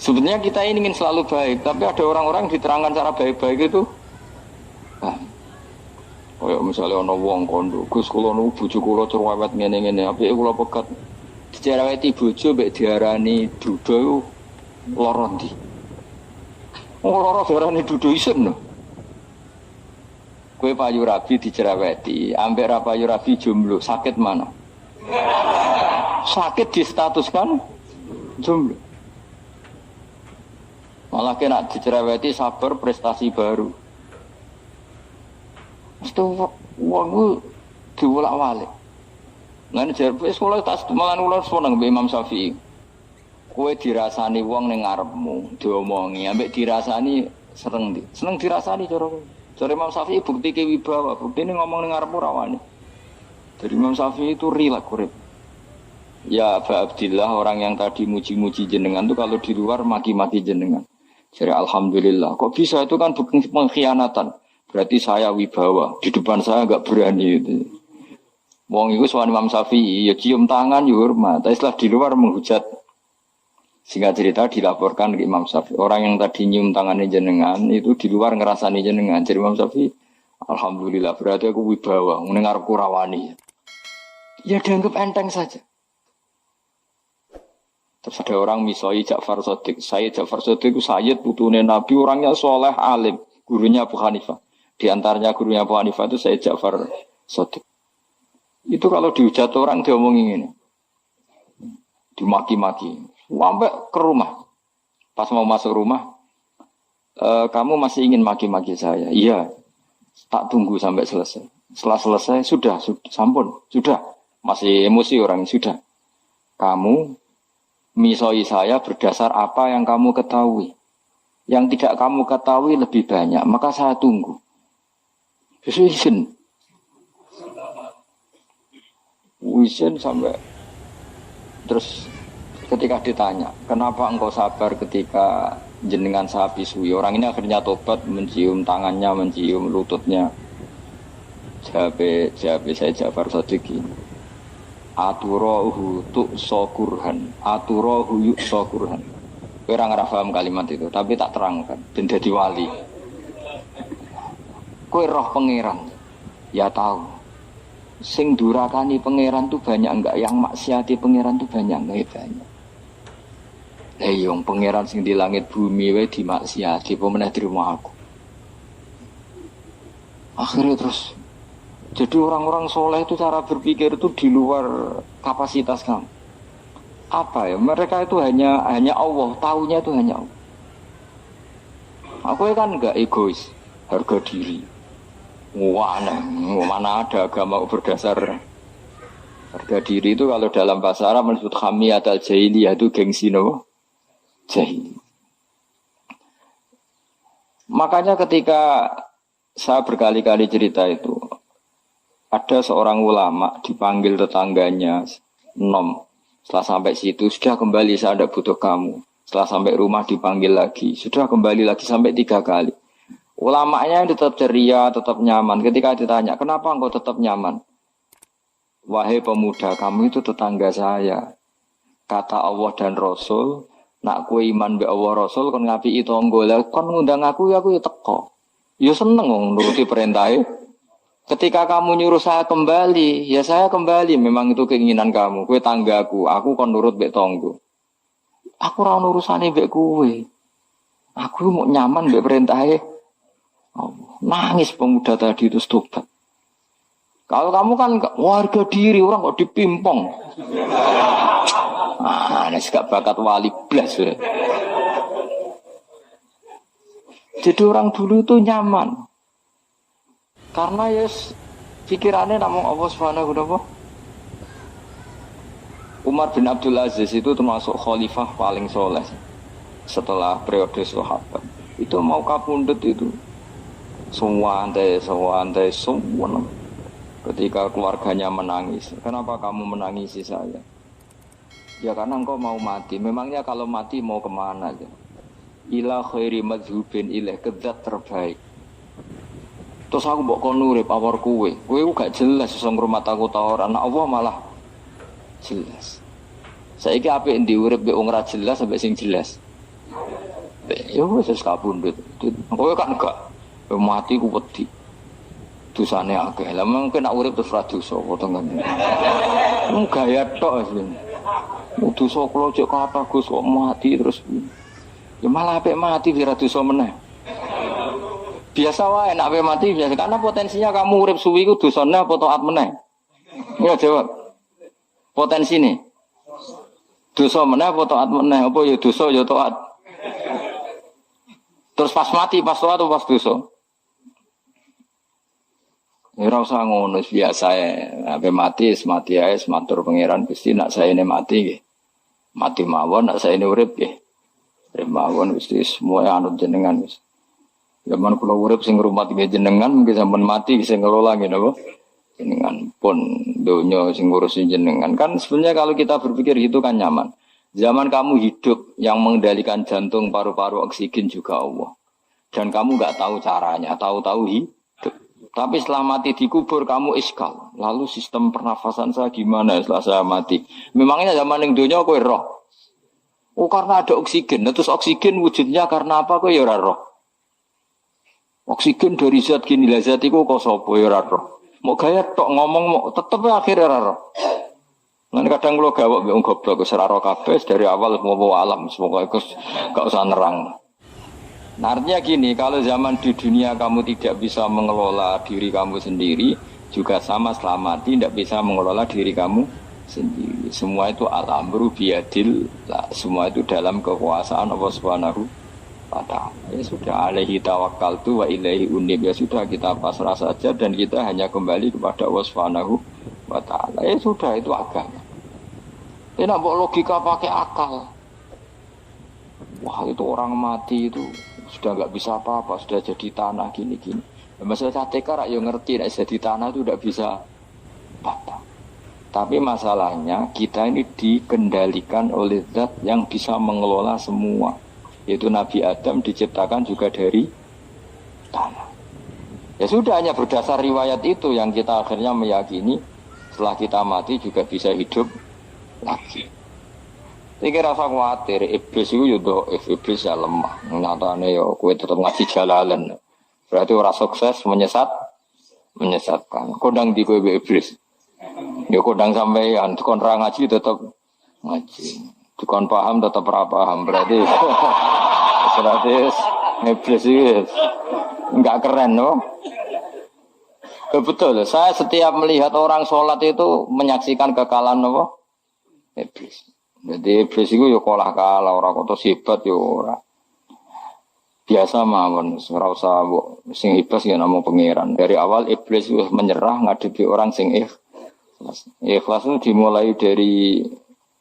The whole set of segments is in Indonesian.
Sebenarnya kita ini ingin selalu baik, tapi ada orang-orang diterangkan cara baik-baik itu. Kayak misalnya ana wong kondo, Gus kula nu bojo kula cerewet ngene-ngene, apike kula pegat. Dicereweti bojo mbek diarani duda iku lara ndi? Lara diarani duda isen lho. Kowe payu rabi dicereweti, ambek ra payu rabi jomblo, sakit mana? Sakit distatuskan jomblo. Malah kena dicereweti sabar prestasi baru. Mesti wong diwolak-walik. Lan jerpe sekolah tas malan ular seneng mbek Imam Syafi'i. Kowe dirasani wong ning ngarepmu, diomongi, ambek dirasani seneng ndi? Seneng dirasani cara kowe. Cara Imam Syafi'i bukti ke wibawa, buktine ngomong ning ngarepmu ra wani. Jadi Imam Syafi'i itu rileks urip. Ya Aba Abdillah, orang yang tadi muji-muji jenengan itu kalau di luar maki-maki jenengan. Jadi alhamdulillah, kok bisa itu kan bukan pengkhianatan. Berarti saya wibawa, di depan saya enggak berani itu. Wong iku sowan Imam Syafi'i, ya cium tangan ya hormat, tapi setelah di luar menghujat. Singkat cerita dilaporkan ke Imam Syafi'i. Orang yang tadi nyium tangannya jenengan itu di luar ngerasani jenengan. Jadi Imam Syafi'i, alhamdulillah berarti aku wibawa, mendengarku rawani. Ya dianggap enteng saja. Terus ada orang misoi Ja'far Shadiq. Sayyid Ja'far Shadiq itu Sayyid putune Nabi, orangnya soleh alim, gurunya Abu Hanifah. Di antaranya gurunya Abu Hanifah itu Sayyid Ja'far Shadiq. Itu kalau dihujat orang diomongin ini, dimaki-maki, sampai ke rumah. Pas mau masuk rumah, kamu masih ingin maki-maki saya? Iya, tak tunggu sampai selesai. Setelah selesai, sudah, sampun, sudah. Masih emosi orang, sudah. Kamu misoi saya berdasar apa yang kamu ketahui. Yang tidak kamu ketahui lebih banyak, maka saya tunggu. Wisen sampai terus ketika ditanya, kenapa engkau sabar ketika jenengan saya pisui? Orang ini akhirnya tobat, mencium tangannya, mencium lututnya. Jawab saya Ja'far Shadiq ini. Aturahu tu'sokurhan, aturahu yu'sokurhan. Kowe ora ngrafaham kalimat itu, tapi tak terangkan ben dadi wali. Kowe roh pangeran, ya tahu. Sing durakani pangeran tuh banyak enggak, yang maksiati pangeran tuh banyak enggak? Banyak. Lah yung pangeran sing di langit bumi wae dimaksiati, apa meneh dirimo aku. Akhirnya terus jadi orang-orang soleh itu cara berpikir itu di luar kapasitas kamu. Apa ya? Mereka itu hanya Allah, taunya itu hanya Allah. Aku kan enggak egois, harga diri. Wah, mana ada agama berdasar harga diri itu kalau dalam bahasa Arab disebut hamiyat al-jahiliyah itu gengsi no? Jahili. Makanya ketika saya berkali-kali cerita itu, ada seorang ulama dipanggil tetangganya, nom. Setelah sampai situ, sudah kembali, saya tidak butuh kamu. Setelah sampai rumah dipanggil lagi, sudah kembali lagi sampai 3 kali. Ulamanya tetap ceria, tetap nyaman. Ketika ditanya, kenapa engkau tetap nyaman? Wahai pemuda, kamu itu tetangga saya. Kata Allah dan Rasul, nak kue iman be Allah Rasul, kon ngapi itu tangga, kon ngundang aku ya teko. Ya seneng nuruti perintahnya. Ketika kamu nyuruh saya kembali, ya saya kembali. Memang itu keinginan kamu. Kue tanggaku, aku kon nurut bek tonggo. Aku ora urusane bek kue. Aku mau nyaman bek perintahnya. Nangis pemuda tadi itu tobat. Kalau kamu kan warga diri, orang kok dipimpong. Ini gak bakat wali blas. Ya. Jadi orang dulu itu nyaman. Karena yes, pikirannya namun Allah Subhanahu wa ta'ala. Umar bin Abdul Aziz itu termasuk khalifah paling soleh setelah periode sahabat. Itu mau kapundhut itu semua antai. Ketika keluarganya menangis, kenapa kamu menangisi saya? Ya karena engkau mau mati. Memangnya kalau mati mau kemana aja? Ila khairi madhubin ilaih, kedat terbaik. Terus aku mbok kon urip awor kowe gak jelas iso ngrumat aku ta ora. Ana Allah malah jelas. Saiki apik ndi urip mbek wong ora jelas sampai sing jelas. Ya wis kabundut. Kowe kan enggak mati ku wedi. Dosane akeh. Lah mungkin nek urip terus ra dosa apa ngene. Mung gaya tok wis. Dosa kula cek kathah Gus kok mati terus. Ya malah apik mati ora dosa meneh. Biasa wae nek apik mati biasa karena potensinya kamu urip suwi ku dosane apa taat meneh. Ya jawab. Potensine. Dosa meneh apa taat meneh? Apa ya dosa ya taat. Terus pas mati pas taat atau pas dosa? Ora usah ngono biasa ya. Ape mati ae matur pangeran Gusti nak saene mati nggih. Mati mawon nak saene urip nggih. Urip mawon Gusti semua anut jenengan wis. Zaman kula urip sing ngrumat nggih jenengan mungkin sampean mati sing ngelola nggih napa? Jenengan pun donya sing ngurusin jenengan. Kan sebenarnya kalau kita berpikir itu kan nyaman. Zaman kamu hidup yang mengendalikan jantung, paru-paru, oksigen juga Allah. Dan kamu enggak tahu caranya, tahu-tahu hidup. Tapi setelah mati dikubur kamu iskal. Lalu sistem pernafasan saya gimana setelah saya mati? Memangnya zaman yang dunia kowe roh. Oh karena ada oksigen. Terus oksigen wujudnya karena apa kowe ya ora roh. Oksigen dari zat gini lah zat iku kok sapa ya ora roh. Mau gaya tok ngomong mau tetep akhir ora roh. Lan kadang kula gawok mbek wong goblok wis ora roh kabeh dari awal mau alam semoga iku gak usah nerang. Nah, artinya gini, kalau zaman di dunia kamu tidak bisa mengelola diri kamu sendiri, juga sama setelah mati tidak bisa mengelola diri kamu sendiri. Semua itu al-amru biyadil, semua itu dalam kekuasaan Allah Subhanahu wa ta'ala. Ya sudah, alaihi tawakkaltu wa ilaihi unib. Ya sudah, kita pasrah saja dan kita hanya kembali kepada Allah Subhanahu wa ta'ala. Ya sudah, itu agama. Ini nak logika pakai akal. Wah, itu orang mati itu sudah nggak bisa apa-apa, sudah jadi tanah gini-gini. Masalah catekar ya ngerti, nek jadi tanah itu tidak bisa apa-apa. Tapi masalahnya kita ini dikendalikan oleh zat yang bisa mengelola semua. Yaitu Nabi Adam diciptakan juga dari tanah. Ya sudah, hanya berdasar riwayat itu yang kita akhirnya meyakini setelah kita mati juga bisa hidup lagi. Iki rasa khawatir, iblis itu juga iblis ya lemah. Nyatane ya kowe tetep ngaji jalalan. Berarti ora sukses menyesatkan. Kodang di kowe iblis. Ya kodang sampean kon ra ngaji tetep ngaji. Dikon paham tetep ora paham. Berarti iblis itu enggak keren loh. Betul, saya setiap melihat orang sholat itu menyaksikan kekalahan apa? Iblis. Jadi iblis itu ya kalah orang kota hebat ya ora. Biasa mawon, ora usah sing hebat ya namung pangeran. Dari awal iblis wis menyerah ngadepi orang sing ikhlas. Ikhlas itu dimulai dari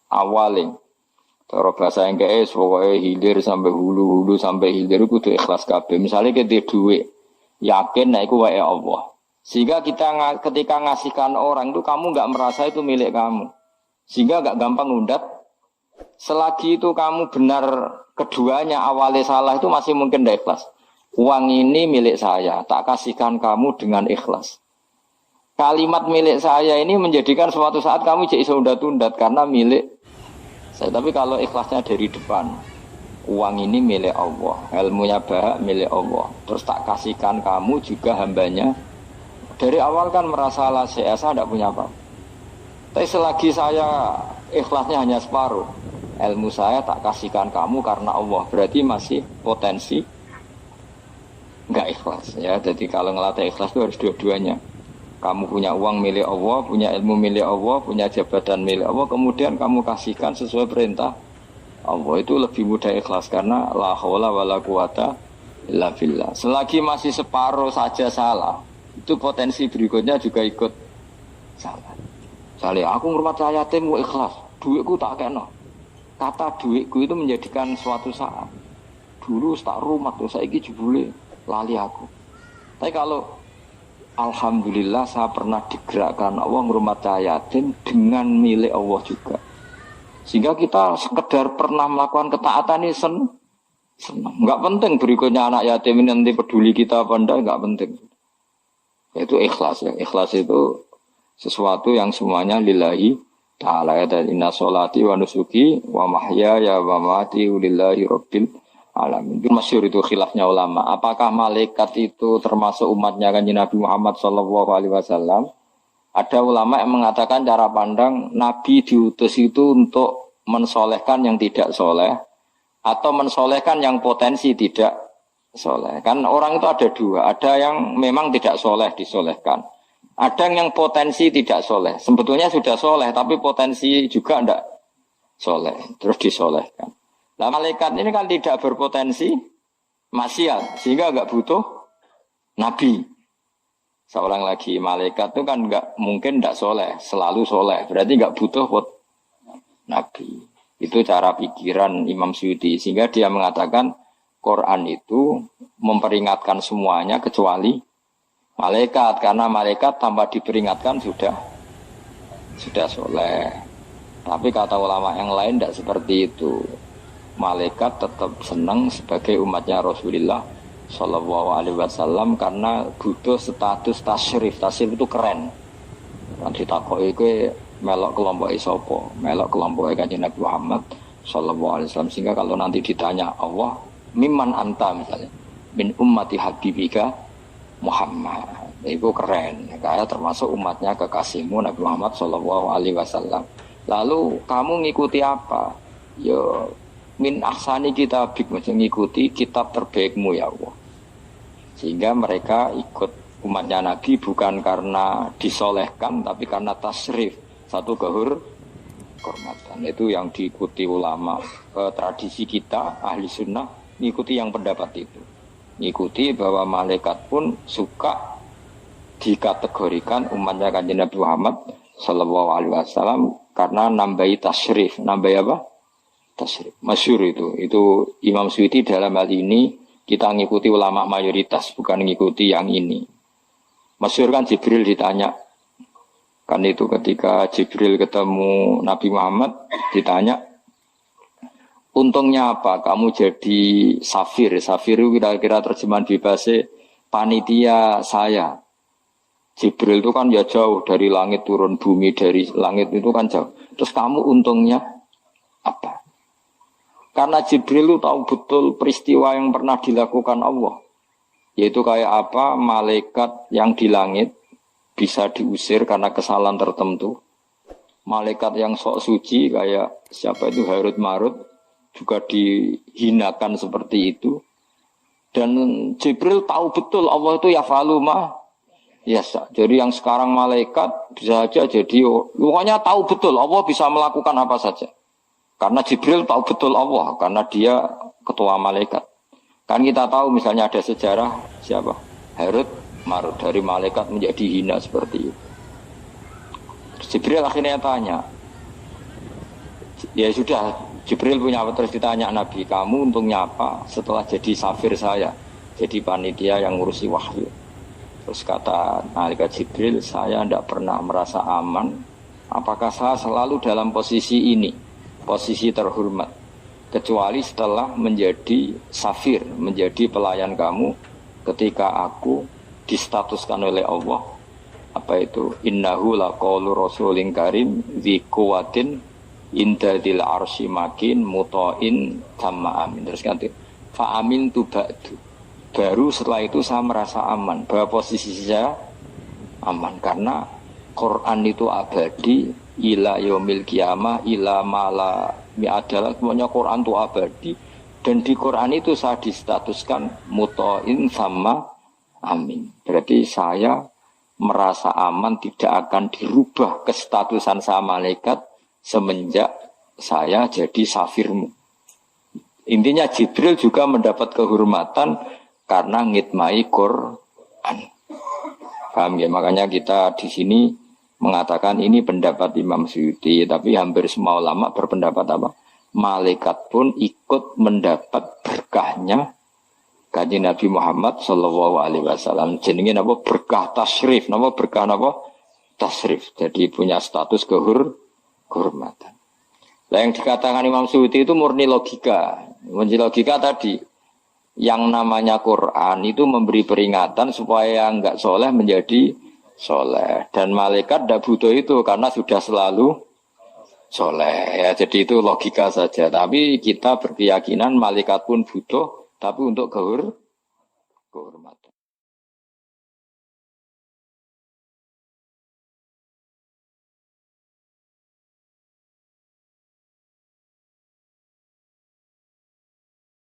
awal. Cara bahasa Inggris pokoke hilir sampai hulu sampai hilir kudu ikhlas kabeh. Misale kita duit, yakin nek iku wae Allah. Sehingga kita ketika ngasihkan orang itu kamu enggak merasa itu milik kamu. Sehingga enggak gampang ngundat. Selagi itu kamu benar keduanya awalnya salah itu masih mungkin tidak ikhlas. Uang ini milik saya, tak kasihkan kamu dengan ikhlas. Kalimat milik saya ini menjadikan suatu saat kamu jadi undat-undat karena milik saya. Tapi kalau ikhlasnya dari depan, uang ini milik Allah, ilmunya bahak milik Allah. Terus tak kasihkan kamu juga hambanya. Dari awal kan merasa lah saya tidak punya apa. Tapi selagi saya ikhlasnya hanya separuh, ilmu saya tak kasihkan kamu karena Allah, berarti masih potensi enggak ikhlas ya. Jadi kalau ngelatih ikhlas itu harus dua-duanya. Kamu punya uang milik Allah, punya ilmu milik Allah, punya jabatan milik Allah, kemudian kamu kasihkan sesuai perintah Allah, itu lebih mudah ikhlas karena la haula wala quwata illa billah. Selagi masih separuh saja salah, itu potensi berikutnya juga ikut salah. Misalnya aku ngurmat yatim mau ikhlas, duitku tak kena. Kata duitku itu menjadikan suatu saat. Dulu tak rumah tuh saya ini jebule lali aku. Tapi kalau alhamdulillah saya pernah digerakkan Allah ngurmat yatim dengan milik Allah juga. Sehingga kita sekedar pernah melakukan ketaatan ini senang. Enggak penting berikutnya anak yatim ini nanti peduli kita apa enggak, enggak penting. Itu ikhlas ya. Ikhlas itu sesuatu yang semuanya lillahi ta'ala ya. Dan inna sholati wa nusuki wa mahyaya wa mamati lillahi rabbil alamin. Itu masyhur itu khilafnya ulama. Apakah malaikat itu termasuk umatnya Kanjeng Nabi Muhammad sallallahu alaihi wasallam? Ada ulama yang mengatakan cara pandang Nabi diutus itu untuk mensolehkan yang tidak soleh atau mensolehkan yang potensi tidak soleh. Kan orang itu ada dua, ada yang memang tidak soleh disolehkan, ada yang potensi tidak soleh. Sebetulnya sudah soleh tapi potensi juga tidak soleh, terus disolehkan. Nah malaikat ini kan tidak berpotensi maksiat sehingga nggak butuh Nabi. Seorang lagi malaikat itu kan nggak mungkin tidak soleh, selalu soleh. Berarti nggak butuh Nabi. Itu cara pikiran Imam Suyuti. Sehingga dia mengatakan Quran itu memperingatkan semuanya kecuali malaikat. Karena malaikat tanpa diperingatkan sudah soleh. Tapi kata ulama yang lain tidak seperti itu. Malaikat tetap senang sebagai umatnya Rasulullah Sallallahu Alaihi Wasallam karena butuh status tasyrif. Tasyrif itu keren. Nanti takoi itu melok kelompok isopo, melok kelompok Kanjeng Nabi Muhammad Sallallahu Alaihi Wasallam. Sehingga kalau nanti ditanya Allah, mimman anta misalnya, min ummati habibika Muhammad, itu keren. Kayak termasuk umatnya kekasihmu Nabi Muhammad Sallallahu Alaihi Wasallam. Lalu kamu ngikuti apa? Yo min ahsani kitabik, mengikuti kitab terbaikmu ya Allah. Sehingga mereka ikut umatnya Nabi bukan karena disolehkan tapi karena tasrif, satu kehormatan. Itu yang diikuti ulama. Tradisi kita ahli sunnah mengikuti yang pendapat itu, mengikuti bahwa malaikat pun suka dikategorikan umatnya Kanjeng Nabi Muhammad Sallallahu Alaihi Wasallam karena nambahi tasrif. Nambahi apa? Tasrif. Masyhur itu Imam Suyuti dalam hal ini kita ngikuti ulama mayoritas, bukan ngikuti yang ini. Masyhur kan Jibril ditanya, kan itu ketika Jibril ketemu Nabi Muhammad ditanya, untungnya apa kamu jadi safir? Safir itu kira-kira terjemahan bebasnya panitia saya. Jibril itu kan ya jauh dari langit turun bumi, dari langit itu kan jauh. Terus kamu untungnya apa? Karena Jibril itu tahu betul peristiwa yang pernah dilakukan Allah. Yaitu kayak apa malaikat yang di langit bisa diusir karena kesalahan tertentu. Malaikat yang sok suci kayak siapa itu Harut Marut juga dihinakan seperti itu. Dan Jibril tahu betul Allah itu yaf'alu ma yasha. Jadi yang sekarang malaikat bisa saja jadi pokoknya tahu betul Allah bisa melakukan apa saja. Karena Jibril tahu betul Allah, karena dia ketua malaikat. Kan kita tahu misalnya ada sejarah siapa? Harut Marut dari malaikat menjadi hina seperti itu. Jibril akhirnya tanya, ya sudah, Jibril punya apa terus ditanya Nabi, kamu untungnya apa setelah jadi safir saya, jadi panitia yang ngurusi wahyu. Terus kata malaikat Jibril, saya tidak pernah merasa aman. Apakah saya selalu dalam posisi ini? Posisi terhormat kecuali setelah menjadi safir, menjadi pelayan kamu ketika aku distatuskan oleh Allah apa itu innahu laqaulu rasulin karim dzi quwwatin indadil arsy makin muta'in tamma amin. Terus ganti fa amin tu ba'du, baru setelah itu saya merasa aman bahwa posisi saya aman karena Quran itu abadi ila yaumil qiyamah ila mala adalah semuanya Quran itu abadi dan di Quran itu saya distatuskan muta'in sama amin. Berarti saya merasa aman tidak akan dirubah kestatusan saya malaikat semenjak saya jadi safirmu. Intinya Jibril juga mendapat kehormatan karena ngitmai Quran. Paham ya? Makanya kita di sini mengatakan ini pendapat Imam Suyuti, tapi hampir semua ulama berpendapat apa? Malaikat pun ikut mendapat berkahnya Kanjeng Nabi Muhammad Sallallahu Alaihi Wasallam. Jenenge apa? Berkah tasrif, apa berkah apa? Tasrif. Jadi punya status kehormatan. Nah, yang dikatakan Imam Suyuti itu murni logika. Murni logika tadi, yang namanya Quran itu memberi peringatan supaya enggak soleh menjadi soleh, dan malaikat tidak butuh itu karena sudah selalu soleh. Ya, jadi itu logika saja. Tapi kita berkeyakinan malaikat pun butuh, tapi untuk kehormatan.